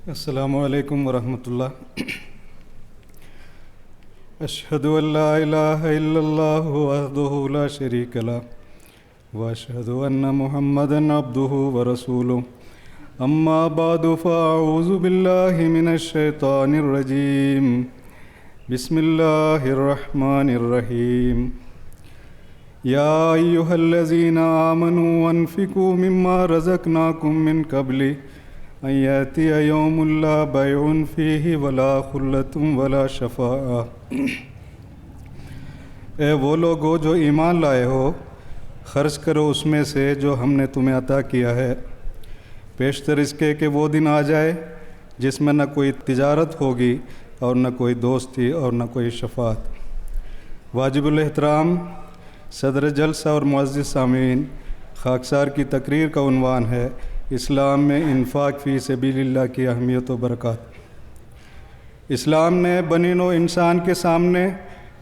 السلام علیکم ورحمۃ اللہ۔ اشہد ان لا الہ الا اللہ وحدہ لا شریک لہ واشہد ان محمدا عبدہ ورسولہ، اما بعد فاعوذ باللہ من الشیطان الرجیم، بسم اللہ الرحمن الرحیم۔ یا ایھا الذین آمنوا انفقوا مما رزقناکم من قبل ان یأتی یوم لا بیع فیہ ولا خلۃ ولا شفاعہ۔ اے وہ لوگو جو ایمان لائے ہو، خرچ کرو اس میں سے جو ہم نے تمہیں عطا کیا ہے، پیشتر اس کے کہ وہ دن آ جائے جس میں نہ کوئی تجارت ہوگی اور نہ کوئی دوستی اور نہ کوئی شفاعت۔ واجب الاحترام صدر جلسہ اور معزز سامعین، خاکسار کی تقریر کا عنوان ہے اسلام میں انفاق فی سبیل اللہ کی اہمیت و برکات۔ اسلام نے بنی نوع انسان کے سامنے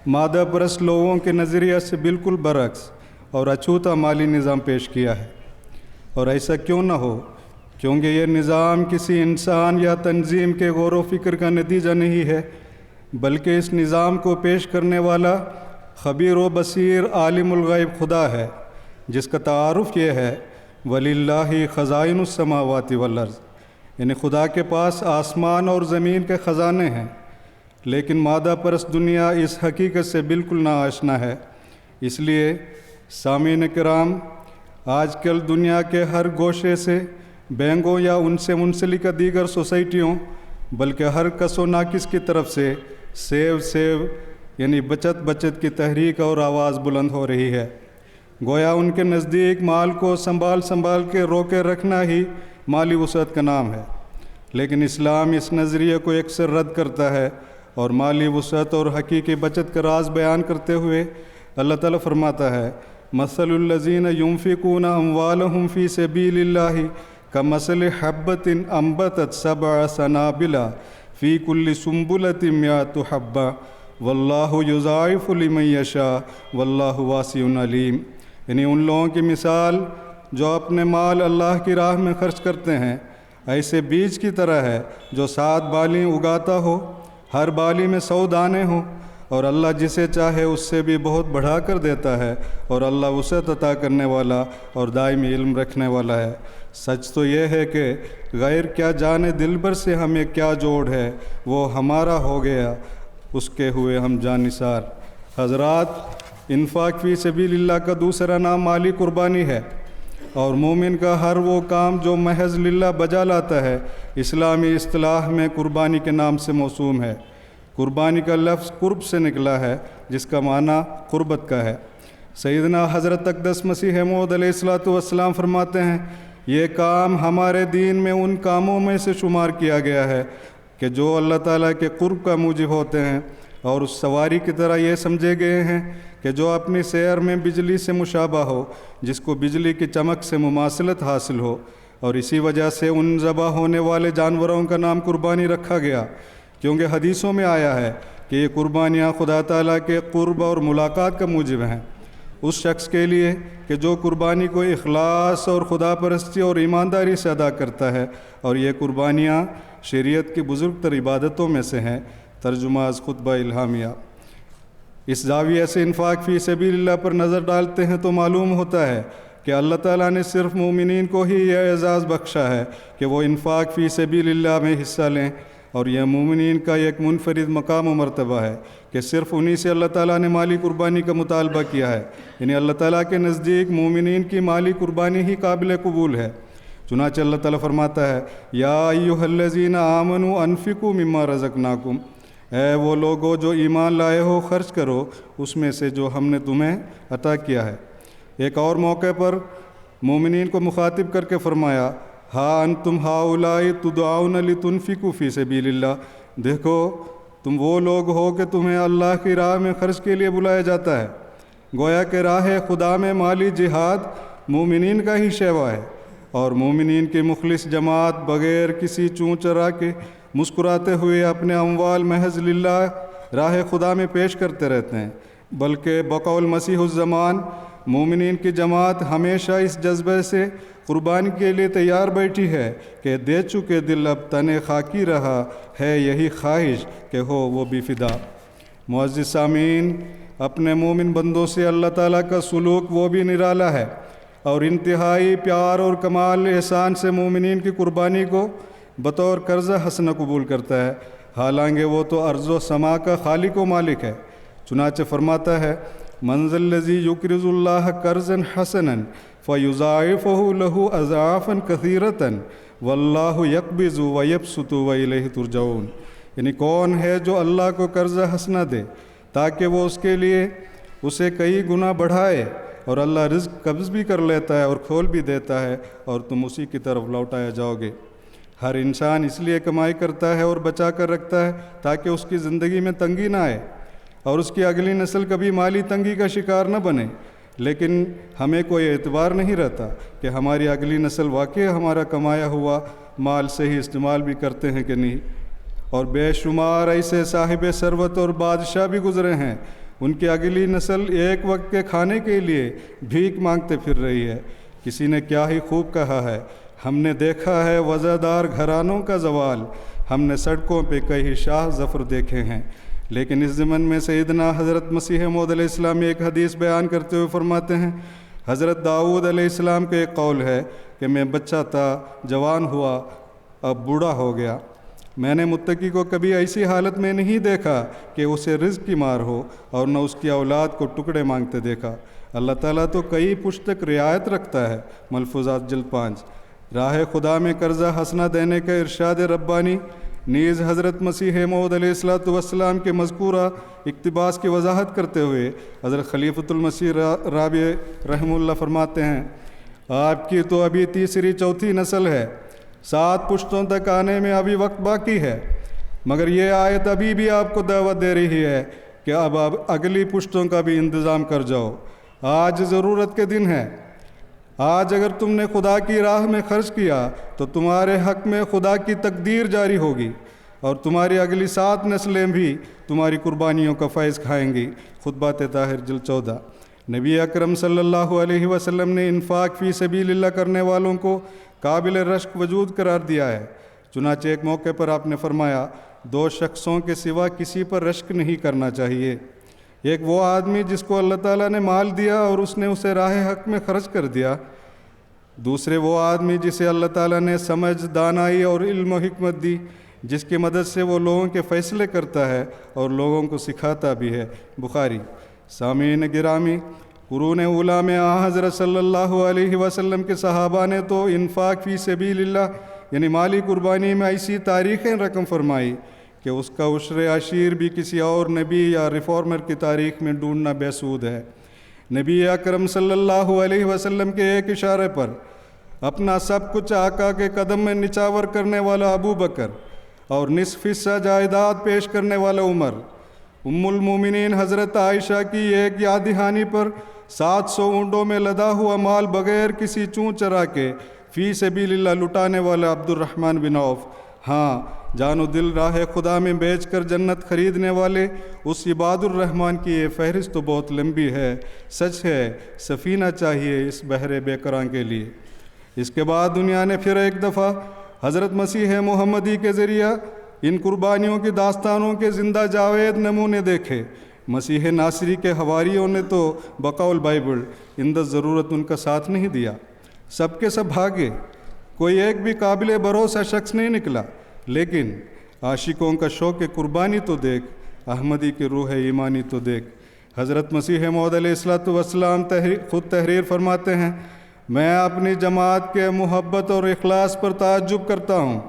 مادہ پرست لوگوں کے نظریہ سے بالکل برعکس اور اچھوتا مالی نظام پیش کیا ہے، اور ایسا کیوں نہ ہو، کیونکہ یہ نظام کسی انسان یا تنظیم کے غور و فکر کا نتیجہ نہیں ہے، بلکہ اس نظام کو پیش کرنے والا خبیر و بصیر عالم الغیب خدا ہے، جس کا تعارف یہ ہے وَلِلَّهِ خَزَائِنُ السَّمَاوَاتِ وَالْأَرْضِ، یعنی خدا کے پاس آسمان اور زمین کے خزانے ہیں۔ لیکن مادہ پرست دنیا اس حقیقت سے بالکل ناآشنا ہے۔ اس لیے سامعین کرام، آج کل دنیا کے ہر گوشے سے، بینکوں یا ان سے منسلک دیگر سوسائٹیوں، بلکہ ہر کس و ناکس کی طرف سے سیو یعنی بچت کی تحریک اور آواز بلند ہو رہی ہے۔ گویا ان کے نزدیک مال کو سنبھال کے روکے رکھنا ہی مالی وسعت کا نام ہے، لیکن اسلام اس نظریے کو یکسر رد کرتا ہے، اور مالی وسعت اور حقیقی بچت کا راز بیان کرتے ہوئے اللہ تعالیٰ فرماتا ہے مثل الذین ينفقون اموالهم فی سبیل اللہ کمثل حبۃ انبتت سبع سنابل فی کل سنبلۃ مئۃ حبۃ واللہ یضاعف لمن یشاء واللہ واسع علیم۔ یعنی ان لوگوں کی مثال جو اپنے مال اللہ کی راہ میں خرچ کرتے ہیں ایسے بیج کی طرح ہے جو 7 بالیں اگاتا ہو، ہر بالی میں 100 دانے ہوں، اور اللہ جسے چاہے اس سے بھی بہت بڑھا کر دیتا ہے، اور اللہ وسعت عطا کرنے والا اور دائمی علم رکھنے والا ہے۔ سچ تو یہ ہے کہ غیر کیا جانے دل بھر سے ہمیں کیا جوڑ ہے، وہ ہمارا ہو گیا اس کے ہوئے ہم جانثار۔ حضرات، انفاق فی سبیل اللہ کا دوسرا نام مالی قربانی ہے، اور مومن کا ہر وہ کام جو محض للہ بجا لاتا ہے اسلامی اصطلاح میں قربانی کے نام سے موسوم ہے۔ قربانی کا لفظ قرب سے نکلا ہے، جس کا معنی قربت کا ہے۔ سیدنا حضرت اقدس مسیح موعود علیہ الصلوۃ والسلام فرماتے ہیں یہ کام ہمارے دین میں ان کاموں میں سے شمار کیا گیا ہے کہ جو اللہ تعالیٰ کے قرب کا موجب ہوتے ہیں، اور اس سواری کی طرح یہ سمجھے گئے ہیں کہ جو اپنی سیر میں بجلی سے مشابہ ہو، جس کو بجلی کی چمک سے مماثلت حاصل ہو، اور اسی وجہ سے ان ذبح ہونے والے جانوروں کا نام قربانی رکھا گیا، کیونکہ حدیثوں میں آیا ہے کہ یہ قربانیاں خدا تعالیٰ کے قرب اور ملاقات کا موجب ہیں۔ اس شخص کے لیے کہ جو قربانی کو اخلاص اور خدا پرستی اور ایمانداری سے ادا کرتا ہے، اور یہ قربانیاں شریعت کی بزرگ تر عبادتوں میں سے ہیں۔ ترجمہ از خطبہ الہامیہ۔ اس زاویہ سے انفاق فی سبیل اللہ پر نظر ڈالتے ہیں تو معلوم ہوتا ہے کہ اللہ تعالیٰ نے صرف مومنین کو ہی یہ اعزاز بخشا ہے کہ وہ انفاق فی سبیل اللہ میں حصہ لیں، اور یہ مومنین کا ایک منفرد مقام و مرتبہ ہے کہ صرف انہی سے اللہ تعالیٰ نے مالی قربانی کا مطالبہ کیا ہے، یعنی اللہ تعالیٰ کے نزدیک مومنین کی مالی قربانی ہی قابل قبول ہے۔ چنانچہ اللہ تعالیٰ فرماتا ہے یا ایھا الذین آمنوا انفقوا مما رزقناکم، اے وہ لوگو جو ایمان لائے ہو، خرچ کرو اس میں سے جو ہم نے تمہیں عطا کیا ہے۔ ایک اور موقع پر مومنین کو مخاطب کر کے فرمایا ہا انتم ہؤلاء تدعون لتنفقوا فی سبیل اللہ، دیکھو تم وہ لوگ ہو کہ تمہیں اللہ کی راہ میں خرچ کے لیے بلایا جاتا ہے۔ گویا کہ راہ خدا میں مالی جہاد مومنین کا ہی شیوا ہے، اور مومنین کی مخلص جماعت بغیر کسی چوں چرا کے مسکراتے ہوئے اپنے اموال محض للہ راہ خدا میں پیش کرتے رہتے ہیں، بلکہ بقول مسیح الزمان مومنین کی جماعت ہمیشہ اس جذبے سے قربانی کے لیے تیار بیٹھی ہے کہ دے چکے دل اب تن خاکی رہا ہے یہی خواہش کہ ہو وہ بھی فدا۔ معزز سامعین، اپنے مومن بندوں سے اللہ تعالیٰ کا سلوک وہ بھی نرالا ہے اور انتہائی پیار اور کمال احسان سے مومنین کی قربانی کو بطور قرض حسنہ قبول کرتا ہے، حالانکہ وہ تو ارض و سما کا خالق و مالک ہے۔ چنانچہ فرماتا ہے من ذا الذی یقرض اللہ قرضا حسنا فیضاعفہ لہ اضعافا کثیرۃ واللہ یقبض ویبسط والیہ ترجعون، یعنی کون ہے جو اللہ کو قرض حسنہ دے تاکہ وہ اس کے لیے اسے کئی گنا بڑھائے، اور اللہ رزق قبض بھی کر لیتا ہے اور کھول بھی دیتا ہے اور تم اسی کی طرف لوٹایا جاؤ گے۔ ہر انسان اس لیے کمائی کرتا ہے اور بچا کر رکھتا ہے تاکہ اس کی زندگی میں تنگی نہ آئے اور اس کی اگلی نسل کبھی مالی تنگی کا شکار نہ بنے، لیکن ہمیں کوئی اعتبار نہیں رہتا کہ ہماری اگلی نسل واقعی ہمارا کمایا ہوا مال صحیح استعمال بھی کرتے ہیں کہ نہیں۔ اور بے شمار ایسے صاحب ثروت اور بادشاہ بھی گزرے ہیں، ان کی اگلی نسل ایک وقت کے کھانے کے لیے بھیک مانگتے پھر رہی ہے۔ کسی نے کیا ہی خوب کہا ہے، ہم نے دیکھا ہے وزادار گھرانوں کا زوال، ہم نے سڑکوں پہ کئی شاہ ظفر دیکھے ہیں۔ لیکن اس ضمن میں سیدنا حضرت مسیح موعود علیہ السلام ایک حدیث بیان کرتے ہوئے فرماتے ہیں، حضرت داؤد علیہ السلام کا ایک قول ہے کہ میں بچہ تھا، جوان ہوا، اب بوڑھا ہو گیا، میں نے متقی کو کبھی ایسی حالت میں نہیں دیکھا کہ اسے رزق کی مار ہو اور نہ اس کی اولاد کو ٹکڑے مانگتے دیکھا۔ اللہ تعالیٰ تو کئی پشت تک رعایت رکھتا ہے۔ ملفوظات جلد 5۔ راہ خدا میں قرضہ حسنہ دینے کا ارشاد ربانی نیز حضرت مسیح موعود علیہ السلام کے مذکورہ اقتباس کی وضاحت کرتے ہوئے حضرت خلیفۃ المسیح رابع رحمہ اللہ فرماتے ہیں، آپ کی تو ابھی تیسری چوتھی نسل ہے، 7 پشتوں تک آنے میں ابھی وقت باقی ہے، مگر یہ آیت ابھی بھی آپ کو دعوت دے رہی ہے کہ اب اگلی پشتوں کا بھی انتظام کر جاؤ۔ آج ضرورت کے دن ہے، آج اگر تم نے خدا کی راہ میں خرچ کیا تو تمہارے حق میں خدا کی تقدیر جاری ہوگی اور تمہاری اگلی 7 نسلیں بھی تمہاری قربانیوں کا فیض کھائیں گی۔ خطبات طاہر جلد 14۔ نبی اکرم صلی اللہ علیہ وسلم نے انفاق فی سبیل اللہ کرنے والوں کو قابل رشک وجود قرار دیا ہے۔ چنانچہ ایک موقع پر آپ نے فرمایا 2 شخصوں کے سوا کسی پر رشک نہیں کرنا چاہیے، ایک وہ آدمی جس کو اللہ تعالیٰ نے مال دیا اور اس نے اسے راہ حق میں خرچ کر دیا، دوسرے وہ آدمی جسے اللہ تعالیٰ نے سمجھ، دانائی اور علم و حکمت دی، جس کی مدد سے وہ لوگوں کے فیصلے کرتا ہے اور لوگوں کو سکھاتا بھی ہے۔ بخاری۔ سامعین گرامی، قرون اولیٰ میں حضرت صلی اللہ علیہ وسلم کے صحابہ نے تو انفاق فی سبیل اللہ یعنی مالی قربانی میں ایسی تاریخیں رقم فرمائی کہ اس کا عشر عشیر بھی کسی اور نبی یا ریفارمر کی تاریخ میں ڈھونڈنا بے سود ہے۔ نبی اکرم صلی اللہ علیہ وسلم کے ایک اشارے پر اپنا سب کچھ آقا کے قدم میں نچاور کرنے والا ابو بکر اور نصف حصہ جائیداد پیش کرنے والا عمر، ام المومنین حضرت عائشہ کی ایک یاد دہانی پر 700 اونٹوں میں لدا ہوا مال بغیر کسی چون چرا کے فی سبیل اللہ لٹانے والا عبد الرحمن بن عوف، ہاں جان و دل راہ خدا میں بیچ کر جنت خریدنے والے اس عباد الرحمن کی یہ فہرست تو بہت لمبی ہے۔ سچ ہے سفینہ چاہیے اس بحر بے قراں کے لیے۔ اس کے بعد دنیا نے پھر ایک دفعہ حضرت مسیح محمدی کے ذریعہ ان قربانیوں کی داستانوں کے زندہ جاوید نمونے دیکھے۔ مسیح ناصری کے حواریوں نے تو بقول بائبل اندر ضرورت ان کا ساتھ نہیں دیا، سب کے سب بھاگے، کوئی ایک بھی قابل بھروسہ شخص نہیں نکلا۔ لیکن عاشقوں کا شوق قربانی تو دیکھ، احمدی کی روح ایمانی تو دیکھ۔ حضرت مسیح موعود علیہ السلام خود تحریر فرماتے ہیں، میں اپنی جماعت کے محبت اور اخلاص پر تعجب کرتا ہوں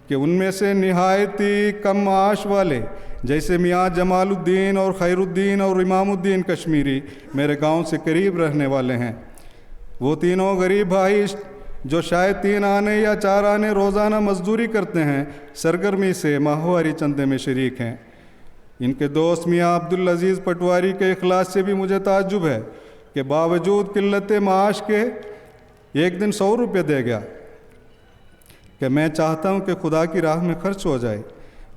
کہ ان میں سے نہایت ہی کم معاش والے جیسے میاں جمال الدین اور خیر الدین اور امام الدین کشمیری میرے گاؤں سے قریب رہنے والے ہیں۔ وہ تینوں غریب بھائی جو شاید 3 آنے یا 4 آنے روزانہ مزدوری کرتے ہیں، سرگرمی سے ماہواری چندے میں شریک ہیں۔ ان کے دوست میاں عبدالعزیز پٹواری کے اخلاص سے بھی مجھے تعجب ہے کہ باوجود قلت معاش کے ایک دن 100 روپے دے گیا کہ میں چاہتا ہوں کہ خدا کی راہ میں خرچ ہو جائے۔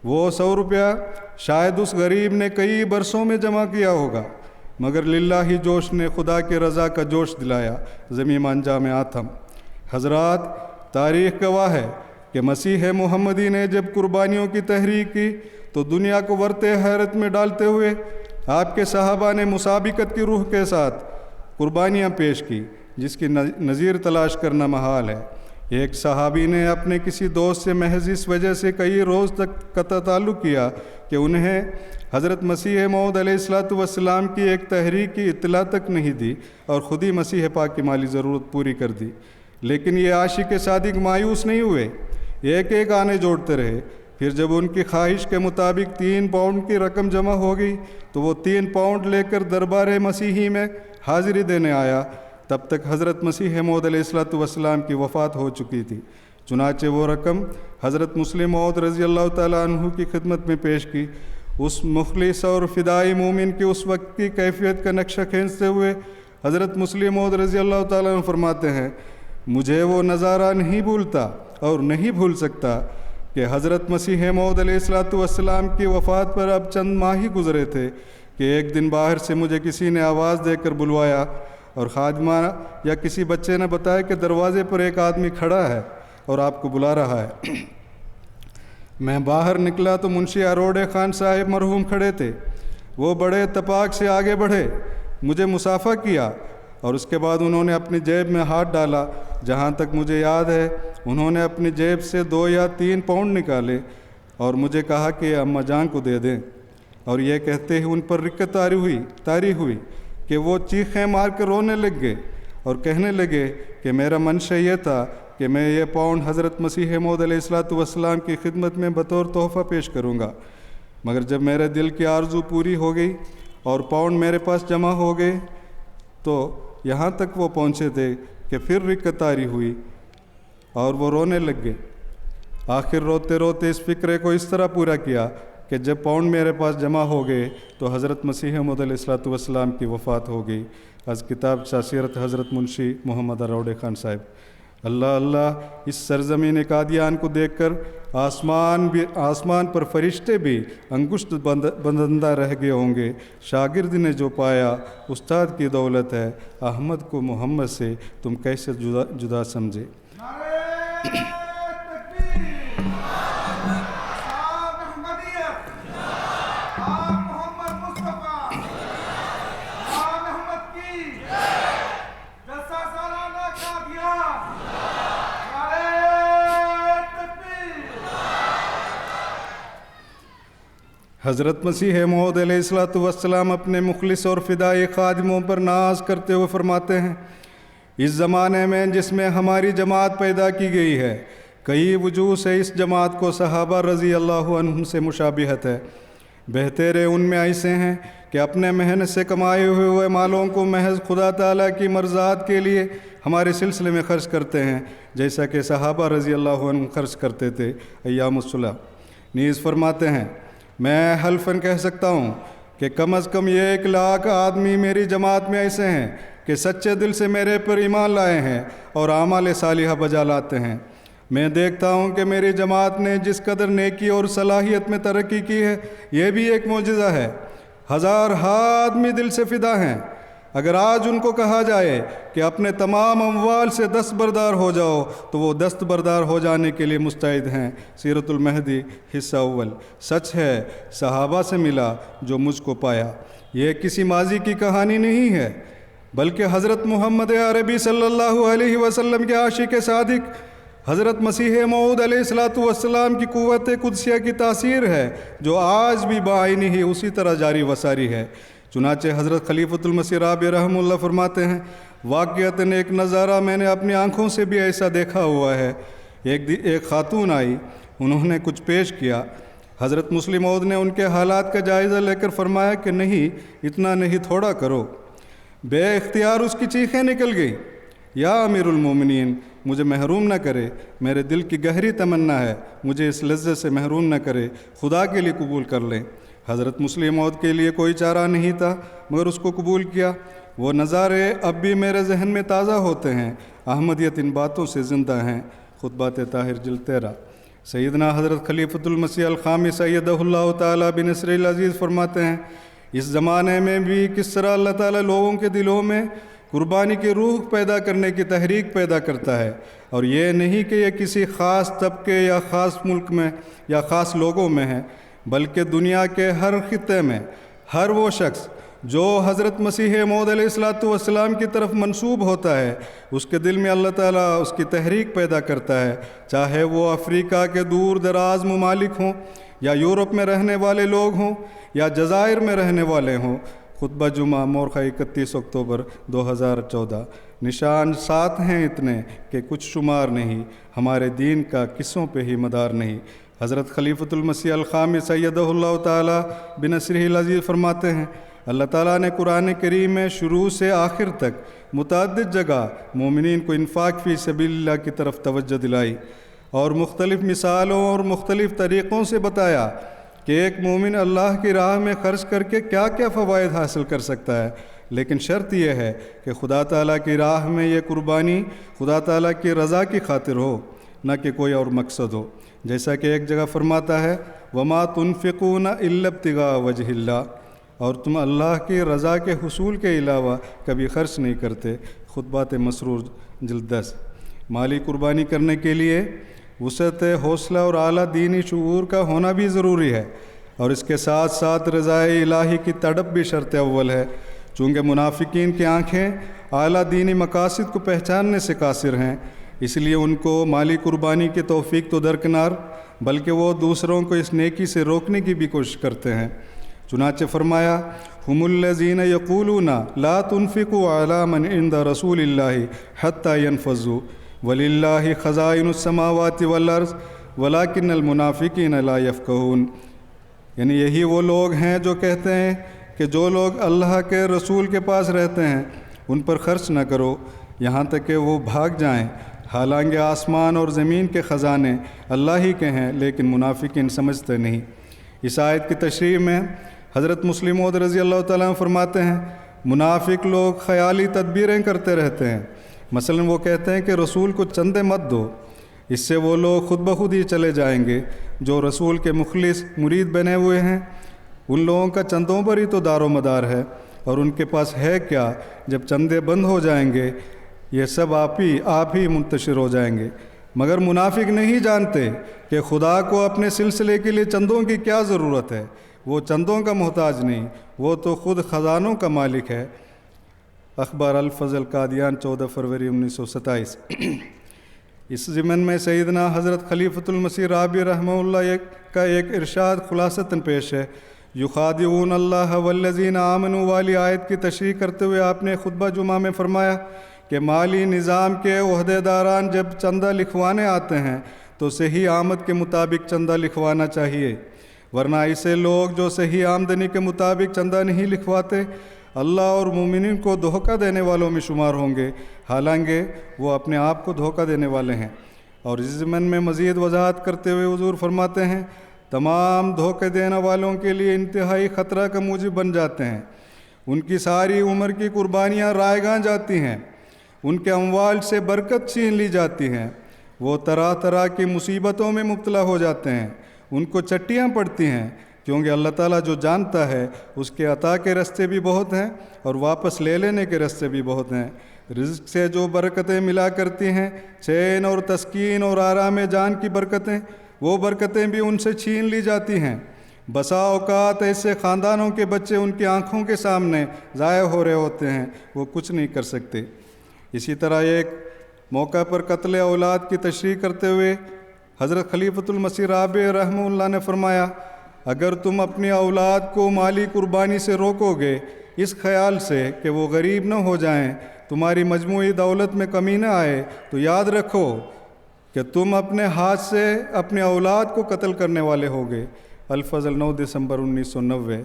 وہ 100 روپیہ شاید اس غریب نے کئی برسوں میں جمع کیا ہوگا، مگر للہ ہی جوش نے خدا کے رضا کا جوش دلایا۔ ضمیم انجام آتم۔ حضرات، تاریخ گواہ ہے کہ مسیح محمدی نے جب قربانیوں کی تحریک کی تو دنیا کو ورطے حیرت میں ڈالتے ہوئے آپ کے صحابہ نے مسابقت کی روح کے ساتھ قربانیاں پیش کی، جس کی نظیر تلاش کرنا محال ہے۔ ایک صحابی نے اپنے کسی دوست سے محض اس وجہ سے کئی روز تک قطع تعلق کیا کہ انہیں حضرت مسیح موعود علیہ السلام کی ایک تحریک کی اطلاع تک نہیں دی اور خود ہی مسیح پاک کی مالی ضرورت پوری کر دی۔ لیکن یہ عاشق صادق مایوس نہیں ہوئے، ایک ایک آنے جوڑتے رہے۔ پھر جب ان کی خواہش کے مطابق 3 پاؤنڈ کی رقم جمع ہو گئی تو وہ 3 پاؤنڈ لے کر دربار مسیحی میں حاضری دینے آیا۔ تب تک حضرت مسیح موعود علیہ السلام کی وفات ہو چکی تھی۔ چنانچہ وہ رقم حضرت مسلم موعود رضی اللہ تعالیٰ عنہ کی خدمت میں پیش کی۔ اس مخلص اور فدائی مومن کی اس وقت کی کیفیت کا نقشہ کھینچتے ہوئے حضرت مسلم موعود رضی اللہ تعالیٰ عنہ فرماتے ہیں، مجھے وہ نظارہ نہیں بھولتا اور نہیں بھول سکتا کہ حضرت مسیح موعود علیہ السلام کی وفات پر اب چند ماہ ہی گزرے تھے کہ ایک دن باہر سے مجھے کسی نے آواز دے کر بلوایا اور خادمہ یا کسی بچے نے بتایا کہ دروازے پر ایک آدمی کھڑا ہے اور آپ کو بلا رہا ہے۔ میں باہر نکلا تو منشی اروڑے خان صاحب مرحوم کھڑے تھے۔ وہ بڑے اتفاق سے آگے بڑھے، مجھے مصافحہ کیا اور اس کے بعد انہوں نے اپنی جیب میں ہاتھ ڈالا۔ جہاں تک مجھے یاد ہے انہوں نے اپنی جیب سے 2 یا 3 پاؤنڈ نکالے اور مجھے کہا کہ اماں جان کو دے دیں، اور یہ کہتے ہی ان پر رکت طاری ہوئی کہ وہ چیخیں مار کر رونے لگ گئے اور کہنے لگے کہ میرا منشا یہ تھا کہ میں یہ پاؤنڈ حضرت مسیح موعود علیہ السلام کی خدمت میں بطور تحفہ پیش کروں گا، مگر جب میرے دل کی آرزو پوری ہو گئی اور پاؤنڈ میرے پاس جمع ہو گئے تو یہاں تک وہ پہنچے تھے کہ پھر رکت طاری ہوئی اور وہ رونے لگ گئے۔ آخر روتے روتے اس فکرے کو اس طرح پورا کیا کہ جب پاؤنڈ میرے پاس جمع ہو گئے تو حضرت مسیح موعود علیہ السلام کی وفات ہو گئی۔ از کتاب سیرت حضرت منشی محمد اروڑے خان صاحب۔ اللہ اللہ، اس سرزمین قادیان کو دیکھ کر آسمان پر فرشتے بھی انگشت بندندہ رہ گئے ہوں گے۔ شاگرد نے جو پایا استاد کی دولت ہے، احمد کو محمد سے تم کیسے جدا سمجھے۔ حضرت مسیح موعود علیہ السلام اپنے مخلص اور فدائی خادموں پر ناز کرتے ہوئے فرماتے ہیں، اس زمانے میں جس میں ہماری جماعت پیدا کی گئی ہے، کئی وجوہ سے اس جماعت کو صحابہ رضی اللہ عنہم سے مشابہت ہے۔ بہترے ان میں ایسے ہیں کہ اپنے محنت سے کمائے ہوئے مالوں کو محض خدا تعالیٰ کی مرضات کے لیے ہمارے سلسلے میں خرچ کرتے ہیں، جیسا کہ صحابہ رضی اللہ عنہم خرچ کرتے تھے ایام الصلح۔ نیز فرماتے ہیں، میں حلفاً کہہ سکتا ہوں کہ کم از کم یہ 1 لاکھ آدمی میری جماعت میں ایسے ہیں کہ سچے دل سے میرے پر ایمان لائے ہیں اور اعمال صالحہ بجا لاتے ہیں۔ میں دیکھتا ہوں کہ میری جماعت نے جس قدر نیکی اور صلاحیت میں ترقی کی ہے، یہ بھی ایک معجزہ ہے۔ 1000 آدمی دل سے فدا ہیں۔ اگر آج ان کو کہا جائے کہ اپنے تمام اموال سے دستبردار ہو جاؤ تو وہ دستبردار ہو جانے کے لیے مستعد ہیں۔ سیرت المہدی حصہ اول۔ سچ ہے، صحابہ سے ملا جو مجھ کو پایا۔ یہ کسی ماضی کی کہانی نہیں ہے، بلکہ حضرت محمد عربی صلی اللہ علیہ وسلم کے عاشق صادق حضرت مسیح موعود علیہ السلام کی قوت قدسیہ کی تاثیر ہے، جو آج بھی بعینی ہی اسی طرح جاری و ساری ہے۔ چنانچہ حضرت خلیفۃ المسیح رابع رحمہ اللہ فرماتے ہیں، واقعتاً ایک نظارہ میں نے اپنی آنکھوں سے بھی ایسا دیکھا ہوا ہے۔ ایک خاتون آئی، انہوں نے کچھ پیش کیا۔ حضرت مسلم موعود نے ان کے حالات کا جائزہ لے کر فرمایا کہ نہیں، اتنا نہیں، تھوڑا کرو۔ بے اختیار اس کی چیخیں نکل گئیں، یا امیر المومنین، مجھے محروم نہ کرے، میرے دل کی گہری تمنا ہے، مجھے اس لذت سے محروم نہ کرے، خدا کے لیے قبول کر لیں۔ حضرت مسلم موعود کے لیے کوئی چارہ نہیں تھا مگر اس کو قبول کیا۔ وہ نظارے اب بھی میرے ذہن میں تازہ ہوتے ہیں۔ احمدیت ان باتوں سے زندہ ہیں۔ خطبات طاہر جلد 13۔ سیدنا حضرت خلیفۃ المسیح الخامس ایدہ اللہ تعالیٰ بنصرہ العزیز فرماتے ہیں، اس زمانے میں بھی کس طرح اللہ تعالیٰ لوگوں کے دلوں میں قربانی کی روح پیدا کرنے کی تحریک پیدا کرتا ہے، اور یہ نہیں کہ یہ کسی خاص طبقے یا خاص ملک میں یا خاص لوگوں میں ہے، بلکہ دنیا کے ہر خطے میں ہر وہ شخص جو حضرت مسیح موعود علیہ الصلوۃ والسلام کی طرف منسوب ہوتا ہے، اس کے دل میں اللہ تعالیٰ اس کی تحریک پیدا کرتا ہے، چاہے وہ افریقہ کے دور دراز ممالک ہوں، یا یورپ میں رہنے والے لوگ ہوں، یا جزائر میں رہنے والے ہوں۔ خطبہ جمعہ مورخہ 31 اکتوبر 2014۔ نشان 7 ہیں اتنے کہ کچھ شمار نہیں، ہمارے دین کا قصوں پہ ہی مدار نہیں۔ حضرت خلیفۃ المسیح الخامس سیدہ اللہ تعالیٰ بنصرہ العزیز فرماتے ہیں، اللہ تعالیٰ نے قرآن کریم میں شروع سے آخر تک متعدد جگہ مومنین کو انفاق فی سبیل اللہ کی طرف توجہ دلائی، اور مختلف مثالوں اور مختلف طریقوں سے بتایا کہ ایک مومن اللہ کی راہ میں خرچ کر کے کیا کیا فوائد حاصل کر سکتا ہے، لیکن شرط یہ ہے کہ خدا تعالیٰ کی راہ میں یہ قربانی خدا تعالیٰ کی رضا کی خاطر ہو، نہ کہ کوئی اور مقصد ہو۔ جیسا کہ ایک جگہ فرماتا ہے، وَمَا تُنْفِقُونَ إِلَّا ابْتِغَاءَ وَجْهِ اللَّهِ، اور تم اللہ کی رضا کے حصول کے علاوہ کبھی خرچ نہیں کرتے۔ خطبات مسرور جلد 10۔ مالی قربانی کرنے کے لیے وسعت حوصلہ اور اعلیٰ دینی شعور کا ہونا بھی ضروری ہے، اور اس کے ساتھ ساتھ رضائے الہی کی تڑپ بھی شرط اول ہے، چونکہ منافقین کی آنکھیں اعلیٰ دینی مقاصد کو پہچاننے سے قاصر ہیں، اس لیے ان کو مالی قربانی کی توفیق تو درکنار، بلکہ وہ دوسروں کو اس نیکی سے روکنے کی بھی کوشش کرتے ہیں۔ چنانچہ فرمایا، ہم الذین یقولون لا تنفقوا علی من عند رسول اللہ حتی ینفضوا وللہ خزائن السماوات والارض ولکن المنافقین لا یفقہون۔ یعنی یہی وہ لوگ ہیں جو کہتے ہیں کہ جو لوگ اللہ کے رسول کے پاس رہتے ہیں ان پر خرچ نہ کرو یہاں تک کہ وہ بھاگ جائیں، حالانکہ آسمان اور زمین کے خزانے اللہ ہی کے ہیں، لیکن منافقین سمجھتے نہیں۔ اس آیت کی تشریح میں حضرت مسلم موعود رضی اللہ تعالیٰ عنہ فرماتے ہیں، منافق لوگ خیالی تدبیریں کرتے رہتے ہیں، مثلا وہ کہتے ہیں کہ رسول کو چندے مت دو، اس سے وہ لوگ خود بخود ہی چلے جائیں گے۔ جو رسول کے مخلص مرید بنے ہوئے ہیں ان لوگوں کا چندوں پر ہی تو دار و مدار ہے، اور ان کے پاس ہے کیا جب چندے بند ہو جائیں گے؟ یہ سب آپ ہی منتشر ہو جائیں گے۔ مگر منافق نہیں جانتے کہ خدا کو اپنے سلسلے کے لیے چندوں کی کیا ضرورت ہے، وہ چندوں کا محتاج نہیں، وہ تو خود خزانوں کا مالک ہے۔ اخبار الفضل قادیان 14 فروری 1927۔ اس ضمن میں سیدنا حضرت خلیفۃ المسیح رابع رحمہ اللہ کا ایک ارشاد خلاصتاً پیش ہے۔ یخادعون اللہ والذین آمنوا والی آیت کی تشریح کرتے ہوئے آپ نے خطبہ جمعہ میں فرمایا کہ مالی نظام کے عہدے داران جب چندہ لکھوانے آتے ہیں تو صحیح آمد کے مطابق چندہ لکھوانا چاہیے، ورنہ ایسے لوگ جو صحیح آمدنی کے مطابق چندہ نہیں لکھواتے اللہ اور مومنین کو دھوکہ دینے والوں میں شمار ہوں گے، حالانکہ وہ اپنے آپ کو دھوکہ دینے والے ہیں۔ اور اس ضمن میں مزید وضاحت کرتے ہوئے حضور فرماتے ہیں، تمام دھوکہ دینے والوں کے لیے انتہائی خطرہ کا موجب بن جاتے ہیں، ان کی ساری عمر کی قربانیاں رائیگاں جاتی ہیں، ان کے اموال سے برکت چھین لی جاتی ہیں، وہ طرح طرح کی مصیبتوں میں مبتلا ہو جاتے ہیں، ان کو چٹیاں پڑتی ہیں، کیونکہ اللہ تعالیٰ جو جانتا ہے اس کے عطا کے راستے بھی بہت ہیں اور واپس لے لینے کے راستے بھی بہت ہیں۔ رزق سے جو برکتیں ملا کرتی ہیں، چین اور تسکین اور آرام جان کی برکتیں، وہ برکتیں بھی ان سے چھین لی جاتی ہیں۔ بسا اوقات ایسے خاندانوں کے بچے ان کی آنکھوں کے سامنے ضائع ہو رہے ہوتے ہیں، وہ کچھ نہیں کر سکتے۔ اسی طرح ایک موقع پر قتل اولاد کی تشریح کرتے ہوئے حضرت خلیفۃ المسیح رابع رحمہ اللہ نے فرمایا، اگر تم اپنی اولاد کو مالی قربانی سے روکو گے اس خیال سے کہ وہ غریب نہ ہو جائیں، تمہاری مجموعی دولت میں کمی نہ آئے، تو یاد رکھو کہ تم اپنے ہاتھ سے اپنے اولاد کو قتل کرنے والے ہوگے۔ الفضل 9 دسمبر 1990۔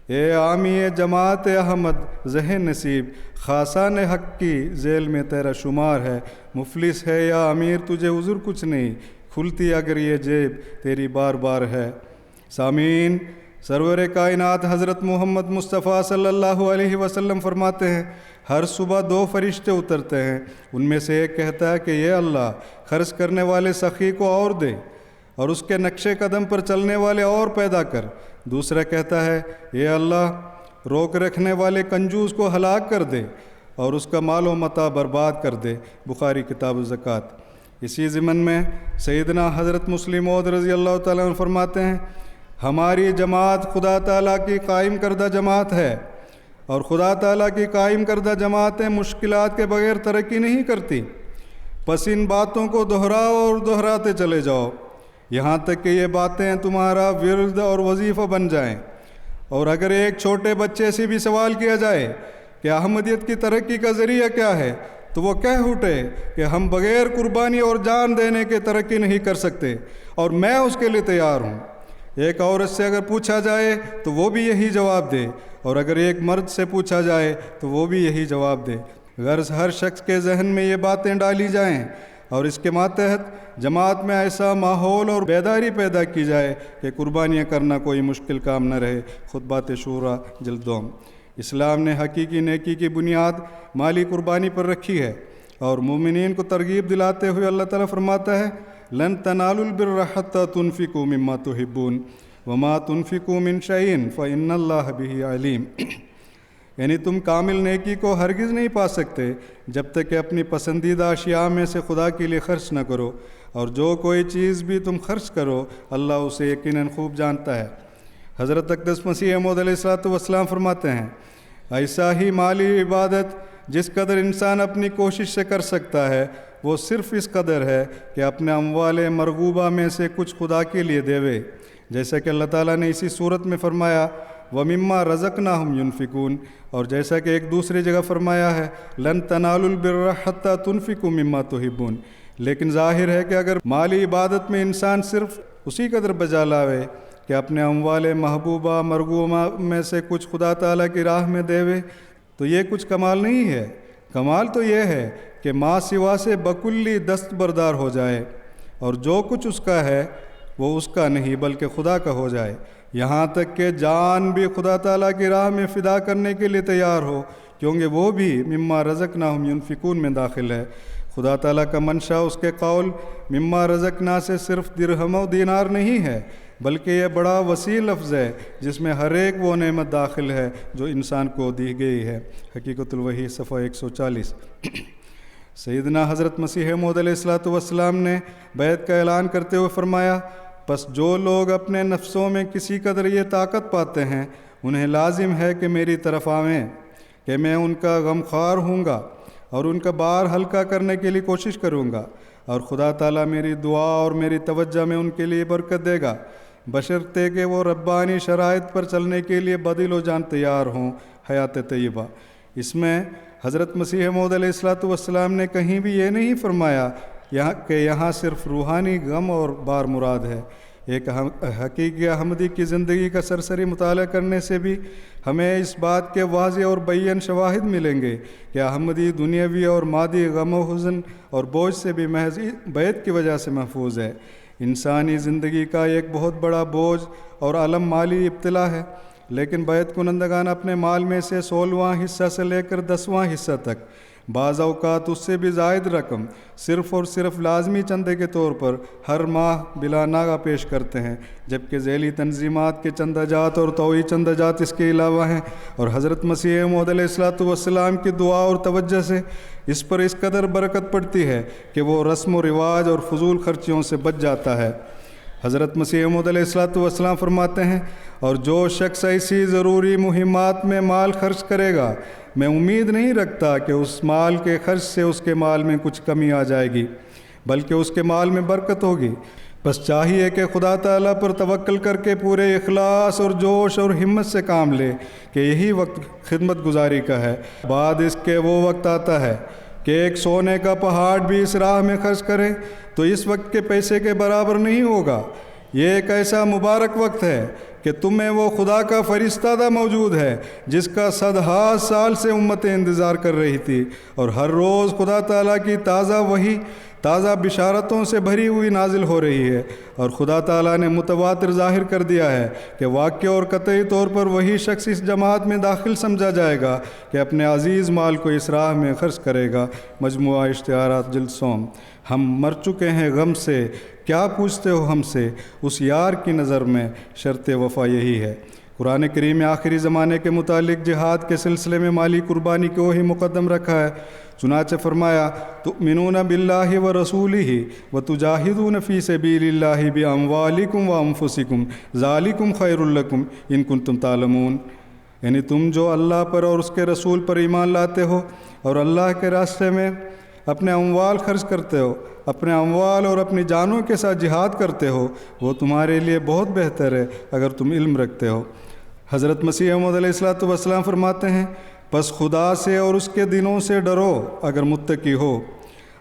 اے عامی جماعت احمد ذہن نصیب، خاصان حق کی ذیل میں تیرا شمار ہے، مفلس ہے یا امیر تجھے عذر کچھ نہیں، کھلتی اگر یہ جیب تیری بار بار ہے۔ سامعین، سرور کائنات حضرت محمد مصطفیٰ صلی اللہ علیہ وسلم فرماتے ہیں، ہر صبح 2 فرشتے اترتے ہیں، ان میں سے ایک کہتا ہے کہ یہ اللہ خرچ کرنے والے سخی کو اور دے اور اس کے نقش قدم پر چلنے والے اور پیدا کر۔ دوسرا کہتا ہے، یہ اللہ روک رکھنے والے کنجوس کو ہلاک کر دے اور اس کا مال و متاع برباد کر دے۔ بخاری کتاب الزکوٰۃ۔ اسی ضمن میں سیدنا حضرت مسلم موعود رضی اللہ تعالیٰ عنہ فرماتے ہیں، ہماری جماعت خدا تعالیٰ کی قائم کردہ جماعت ہے، اور خدا تعالیٰ کی قائم کردہ جماعتیں مشکلات کے بغیر ترقی نہیں کرتی۔ پس ان باتوں کو دہراؤ اور دہراتے چلے جاؤ یہاں تک کہ یہ باتیں تمہارا ورد اور وظیفہ بن جائیں۔ اور اگر ایک چھوٹے بچے سے بھی سوال کیا جائے کہ احمدیت کی ترقی کا ذریعہ کیا ہے، تو وہ کہہ اٹھے کہ ہم بغیر قربانی اور جان دینے کے ترقی نہیں کر سکتے، اور میں اس کے لیے تیار ہوں۔ ایک عورت سے اگر پوچھا جائے تو وہ بھی یہی جواب دے، اور اگر ایک مرد سے پوچھا جائے تو وہ بھی یہی جواب دے۔ غرض ہر شخص کے ذہن میں یہ باتیں ڈالی جائیں اور اس کے ماتحت جماعت میں ایسا ماحول اور بیداری پیدا کی جائے کہ قربانیاں کرنا کوئی مشکل کام نہ رہے۔ خطبات شورا جلد 2۔ اسلام نے حقیقی نیکی کی بنیاد مالی قربانی پر رکھی ہے، اور مومنین کو ترغیب دلاتے ہوئے اللہ تعالیٰ فرماتا ہے، لن تنالوا البر حتى تنفقوا مما تحبون وما تنفقوا من شيء فإن الله به عليم۔ یعنی تم کامل نیکی کو ہرگز نہیں پا سکتے جب تک کہ اپنی پسندیدہ اشیاء میں سے خدا کے لیے خرچ نہ کرو، اور جو کوئی چیز بھی تم خرچ کرو اللہ اسے یقیناً خوب جانتا ہے۔ حضرت اقدس مسیح موعود علیہ السلام فرماتے ہیں، ایسا ہی مالی عبادت جس قدر انسان اپنی کوشش سے کر سکتا ہے، وہ صرف اس قدر ہے کہ اپنے اموال مرغوبہ میں سے کچھ خدا کے لیے دیوے، جیسا کہ اللہ تعالیٰ نے اسی صورت میں فرمایا وَمِمَّا رَزَقْنَاهُمْ يُنْفِقُونَ، اور جیسا کہ ایک دوسری جگہ فرمایا ہے لَن تَنَالُوا الْبِرَّ حَتَّى تُنْفِقُوا مِمَّا تُحِبُّونَ۔ لیکن ظاہر ہے کہ اگر مالی عبادت میں انسان صرف اسی قدر بجا لاوے کہ اپنے اموال محبوبہ مرغوبہ میں سے کچھ خدا تعالیٰ کی راہ میں دیوے، تو یہ کچھ کمال نہیں ہے۔ کمال تو یہ ہے کہ ماں سوا سے بکلی دستبردار ہو جائے، اور جو کچھ اس کا ہے وہ اس کا نہیں بلکہ خدا کا ہو جائے، یہاں تک کہ جان بھی خدا تعالیٰ کی راہ میں فدا کرنے کے لیے تیار ہو، کیونکہ وہ بھی مما رزقناہم ینفقون میں داخل ہے۔ خدا تعالیٰ کا منشا اس کے قول مما رزقنا سے صرف درہم و دینار نہیں ہے، بلکہ یہ بڑا وسیع لفظ ہے جس میں ہر ایک وہ نعمت داخل ہے جو انسان کو دی گئی ہے۔ حقیقت الوحی صفحہ 140۔ سیدنا حضرت مسیح موعود علیہ السلام نے بیعت کا اعلان کرتے ہوئے فرمایا، پس جو لوگ اپنے نفسوں میں کسی قدر یہ طاقت پاتے ہیں انہیں لازم ہے کہ میری طرف آویں کہ میں ان کا غمخوار ہوں گا اور ان کا بار ہلکا کرنے کے لیے کوشش کروں گا، اور خدا تعالیٰ میری دعا اور میری توجہ میں ان کے لیے برکت دے گا، بشرطے کہ وہ ربانی شرائط پر چلنے کے لیے بدل و جان تیار ہوں۔ حیات طیبہ۔ اس میں حضرت مسیح موعود علیہ السلام نے کہیں بھی یہ نہیں فرمایا کہ یہاں صرف روحانی غم اور بار مراد ہے۔ ایک حقیقی احمدی کی زندگی کا سرسری مطالعہ کرنے سے بھی ہمیں اس بات کے واضح اور بیان شواہد ملیں گے کہ احمدی دنیاوی اور مادی غم و حزن اور بوجھ سے بھی محض بیعت کی وجہ سے محفوظ ہے۔ انسانی زندگی کا ایک بہت بڑا بوجھ اور علم مالی ابتلا ہے، لیکن بیعت کنندگان اپنے مال میں سے 16واں حصہ سے لے کر 10واں حصہ تک، بعض اوقات اس سے بھی زائد رقم صرف اور صرف لازمی چندے کے طور پر ہر ماہ بلا ناغہ پیش کرتے ہیں، جبکہ ذیلی تنظیمات کے چندہ جات اور طوعی چندہ جات اس کے علاوہ ہیں، اور حضرت مسیح موعود علیہ السلام کی دعا اور توجہ سے اس پر اس قدر برکت پڑتی ہے کہ وہ رسم و رواج اور فضول خرچیوں سے بچ جاتا ہے۔ حضرت مسیح موعود علیہ السلام فرماتے ہیں، اور جو شخص ایسی ضروری مہمات میں مال خرچ کرے گا، میں امید نہیں رکھتا کہ اس مال کے خرچ سے اس کے مال میں کچھ کمی آ جائے گی، بلکہ اس کے مال میں برکت ہوگی۔ بس چاہیے کہ خدا تعالیٰ پر توکل کر کے پورے اخلاص اور جوش اور ہمت سے کام لے کہ یہی وقت خدمت گزاری کا ہے۔ بعد اس کے وہ وقت آتا ہے کہ ایک سونے کا پہاڑ بھی اس راہ میں خرچ کرے تو اس وقت کے پیسے کے برابر نہیں ہوگا۔ یہ ایک ایسا مبارک وقت ہے کہ تمہیں وہ خدا کا فرشتہ موجود ہے جس کا صدہا سال سے امتیں انتظار کر رہی تھی، اور ہر روز خدا تعالیٰ کی تازہ وحی تازہ بشارتوں سے بھری ہوئی نازل ہو رہی ہے، اور خدا تعالیٰ نے متواتر ظاہر کر دیا ہے کہ واقع اور قطعی طور پر وہی شخص اس جماعت میں داخل سمجھا جائے گا کہ اپنے عزیز مال کو اس راہ میں خرچ کرے گا۔ مجموعہ اشتہارات جلد 100۔ ہم مر چکے ہیں غم سے، کیا پوچھتے ہو ہم سے، اس یار کی نظر میں شرط وفا یہی ہے۔ قرآن کریم میں آخری زمانے کے متعلق جہاد کے سلسلے میں مالی قربانی کو ہی مقدم رکھا ہے۔ چنانچہ فرمایا تؤمنون باللہ ورسولہ وتجاہدون فی سبیل اللہ باموالکم وانفسکم ذالکم خیر لکم ان کنتم تعلمون، یعنی تم جو اللہ پر اور اس کے رسول پر ایمان لاتے ہو اور اللہ کے راستے میں اپنے اموال خرچ کرتے ہو، اپنے اموال اور اپنی جانوں کے ساتھ جہاد کرتے ہو، وہ تمہارے لیے بہت بہتر ہے اگر تم علم رکھتے ہو۔ حضرت مسیح موعود علیہ الصلوۃ والسلام فرماتے ہیں پس خدا سے اور اس کے دنوں سے ڈرو اگر متقی ہو،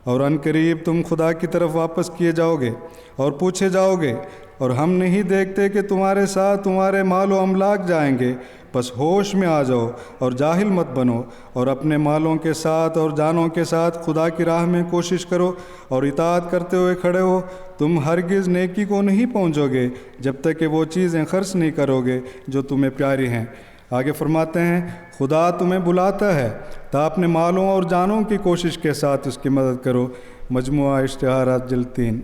اور ان قریب تم خدا کی طرف واپس کیے جاؤ گے اور پوچھے جاؤ گے، اور ہم نہیں دیکھتے کہ تمہارے ساتھ تمہارے مال و املاک جائیں گے، پس ہوش میں آ جاؤ اور جاہل مت بنو، اور اپنے مالوں کے ساتھ اور جانوں کے ساتھ خدا کی راہ میں کوشش کرو اور اطاعت کرتے ہوئے کھڑے ہو۔ تم ہرگز نیکی کو نہیں پہنچو گے جب تک کہ وہ چیزیں خرچ نہیں کرو گے جو تمہیں پیاری ہیں۔ آگے فرماتے ہیں خدا تمہیں بلاتا ہے تا اپنے مالوں اور جانوں کی کوشش کے ساتھ اس کی مدد کرو۔ مجموعہ اشتہارات جلد 3۔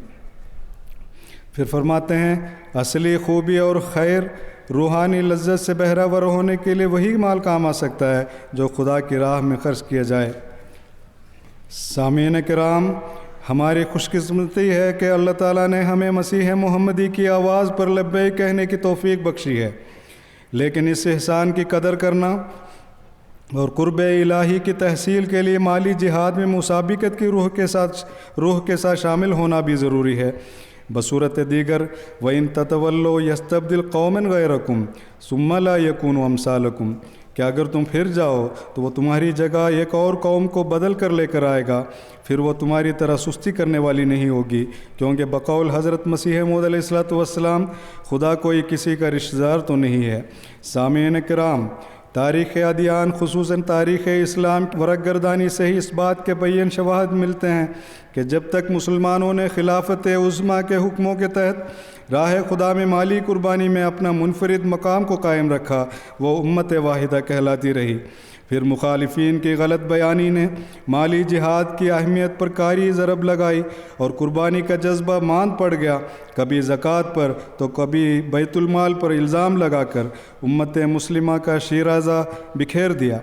پھر فرماتے ہیں اصلی خوبی اور خیر روحانی لذت سے بہرہور ہونے کے لیے وہی مال کام آ سکتا ہے جو خدا کی راہ میں خرچ کیا جائے۔ سامعین کرام، ہماری خوش قسمتی ہے کہ اللہ تعالیٰ نے ہمیں مسیح محمدی کی آواز پر لبیک کہنے کی توفیق بخشی ہے، لیکن اس احسان کی قدر کرنا اور قرب الہی کی تحصیل کے لیے مالی جہاد میں مسابقت کی روح کے ساتھ شامل ہونا بھی ضروری ہے۔ بصورت دیگر وَإِن تَتَوَلَّوْا يَسْتَبْدِلْ قَوْمًا غَيْرَكُمْ ثُمَّ لَا يَكُونُوا أَمْثَالَكُمْ، کہ اگر تم پھر جاؤ تو وہ تمہاری جگہ ایک اور قوم کو بدل کر لے کر آئے گا، پھر وہ تمہاری طرح سستی کرنے والی نہیں ہوگی، کیونکہ بقول حضرت مسیح موعود علیہ الصلوۃ والسلام خدا کوئی کسی کا رشتہ دار تو نہیں ہے۔ سامعین کرام، تاریخ ادیان خصوصاً تاریخ اسلام کی ورق گردانی سے ہی اس بات کے بین شواہد ملتے ہیں کہ جب تک مسلمانوں نے خلافت عظمیٰ کے حکموں کے تحت راہ خدا میں مالی قربانی میں اپنا منفرد مقام کو قائم رکھا، وہ امت واحدہ کہلاتی رہی۔ پھر مخالفین کی غلط بیانی نے مالی جہاد کی اہمیت پر کاری ضرب لگائی اور قربانی کا جذبہ ماند پڑ گیا، کبھی زکوٰۃ پر تو کبھی بیت المال پر الزام لگا کر امت مسلمہ کا شیرازہ بکھیر دیا۔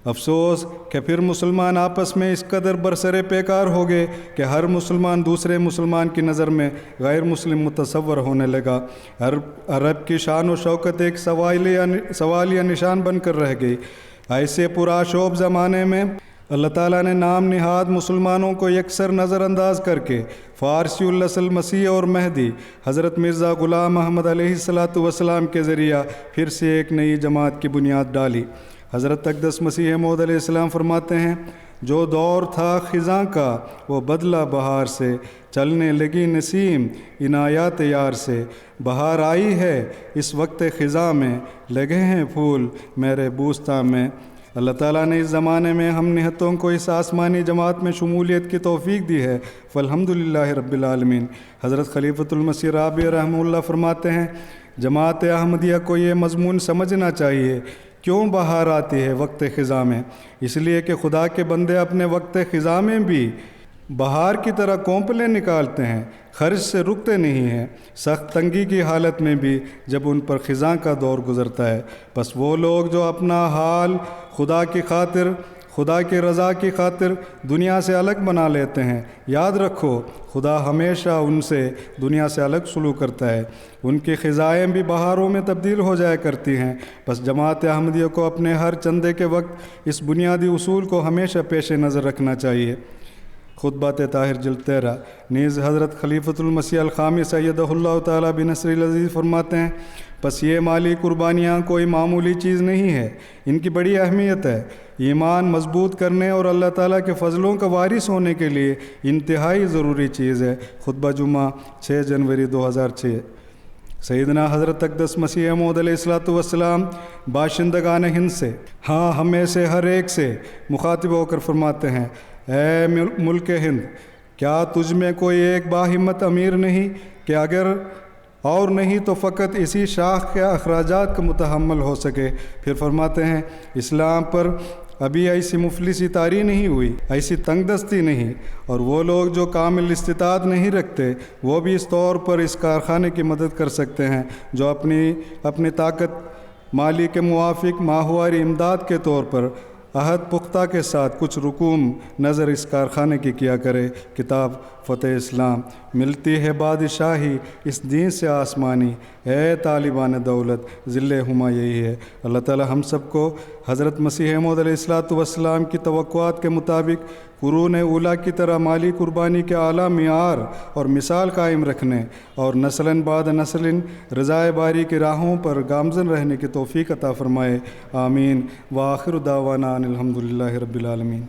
افسوس کہ پھر مسلمان آپس میں اس قدر برسر پیکار ہو گئے کہ ہر مسلمان دوسرے مسلمان کی نظر میں غیر مسلم متصور ہونے لگا۔ عرب کی شان و شوکت ایک سوالیہ نشان بن کر رہ گئی۔ ایسے پرآشوب زمانے میں اللہ تعالیٰ نے نام نہاد مسلمانوں کو یکسر نظر انداز کر کے فارسی الاصل مسیح اور مہدی حضرت مرزا غلام احمد علیہ الصلوۃ والسلام کے ذریعہ پھر سے ایک نئی جماعت کی بنیاد ڈالی۔ حضرت اقدس مسیح موعود علیہ السلام فرماتے ہیں جو دور تھا خزاں کا وہ بدلہ بہار سے، چلنے لگی نسیم عنایات یار سے، بہار آئی ہے اس وقت خزاں میں، لگے ہیں پھول میرے بوستاں میں۔ اللہ تعالیٰ نے اس زمانے میں ہم نہتوں کو اس آسمانی جماعت میں شمولیت کی توفیق دی ہے، فالحمدللہ رب العالمین۔ حضرت خلیفۃ المسیح رابع رحمہ اللہ فرماتے ہیں جماعت احمدیہ کو یہ مضمون سمجھنا چاہیے کیوں بہار آتی ہے وقت خزاں میں؟ اس لیے کہ خدا کے بندے اپنے وقت خزاں میں بھی بہار کی طرح کونپلیں نکالتے ہیں، خرچ سے رکتے نہیں ہیں، سخت تنگی کی حالت میں بھی جب ان پر خزاں کا دور گزرتا ہے۔ بس وہ لوگ جو اپنا حال خدا کی خاطر، خدا کی رضا کی خاطر دنیا سے الگ بنا لیتے ہیں، یاد رکھو خدا ہمیشہ ان سے دنیا سے الگ سلوک کرتا ہے، ان کی خزائیں بھی بہاروں میں تبدیل ہو جایا کرتی ہیں۔ بس جماعت احمدیہ کو اپنے ہر چندے کے وقت اس بنیادی اصول کو ہمیشہ پیش نظر رکھنا چاہیے۔ خطبات طاہر جلد 13۔ نیز حضرت خلیفۃ المسیح الخامس ایدہ اللہ تعالیٰ بنصر العزیز فرماتے ہیں پس یہ مالی قربانیاں کوئی معمولی چیز نہیں ہے، ان کی بڑی اہمیت ہے، ایمان مضبوط کرنے اور اللہ تعالیٰ کے فضلوں کا وارث ہونے کے لیے انتہائی ضروری چیز ہے۔ خطبہ جمعہ 6 جنوری 2006۔ سیدنا حضرت اقدس مسیح موعود علیہ الصلوۃ والسلام باشندگان ہند سے، ہاں ہمیں سے ہر ایک سے مخاطب ہو کر فرماتے ہیں اے ملک ہند، کیا تجھ میں کوئی ایک باہمت امیر نہیں کہ اگر اور نہیں تو فقط اسی شاخ کے اخراجات کا متحمل ہو سکے؟ پھر فرماتے ہیں اسلام پر ابھی ایسی مفلسی طاری نہیں ہوئی، ایسی تنگ دستی نہیں، اور وہ لوگ جو کامل استطاعت نہیں رکھتے وہ بھی اس طور پر اس کارخانے کی مدد کر سکتے ہیں جو اپنی طاقت مالی کے موافق ماہواری امداد کے طور پر عہد پختہ کے ساتھ کچھ رقوم نظر اس کارخانے کی کیا کرے۔ کتاب فتح اسلام۔ ملتی ہے بادشاہی اس دین سے آسمانی، اے طالبان دولت ذل ہما یہی ہے۔ اللہ تعالی ہم سب کو حضرت مسیح موعود علیہ الصلوۃ والسلام کی توقعات کے مطابق قرون اولیٰ کی طرح مالی قربانی کے اعلیٰ معیار اور مثال قائم رکھنے اور نسلاً بعد نسل رضائے باری کی راہوں پر گامزن رہنے کی توفیق عطا فرمائے۔ آمین۔ وآخر دعوانا ان الحمد للہ رب العالمین۔